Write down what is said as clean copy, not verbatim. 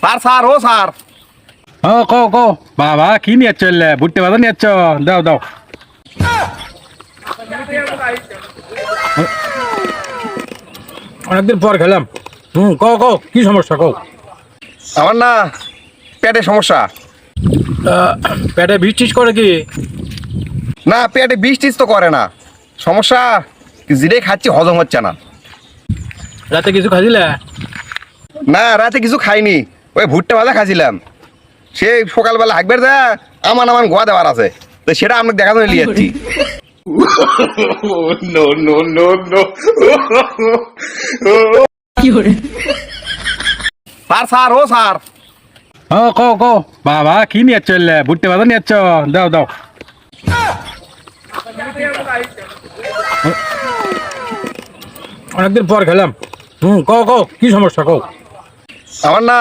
Sir sir ও sir ও কো বাবা কি নিয়ে চললে ভুট্টে বাজার নিয়ে দাও দাও অনেকদিন পর খেলাম কো কি সমস্যা কো আমার না পেটে সমস্যা। পেটে বিষ করে কি না পেটে বিষ টিস তো করে না, সমস্যা জিরে খাচ্ছি হজম হচ্ছে না। রাতে কিছু খাইছিলে? না রাতে কিছু খাইনি, ওই ভুট্টা ভাজা খাইছিলাম। সেই সকালবেলা হাঁকবার যা আমার গোয়া দেওয়ার আছে, তো সেটা আপনাকে দেখা জন্য নিয়ে যাচ্ছি। স্যার স্যার ও স্যার ও কো বাবা কি নিয়ে চললে ভুট্টে বাজার নিয়ে দাও দাও অনেকদিন পর খেলাম কো কি সমস্যা কো আমার না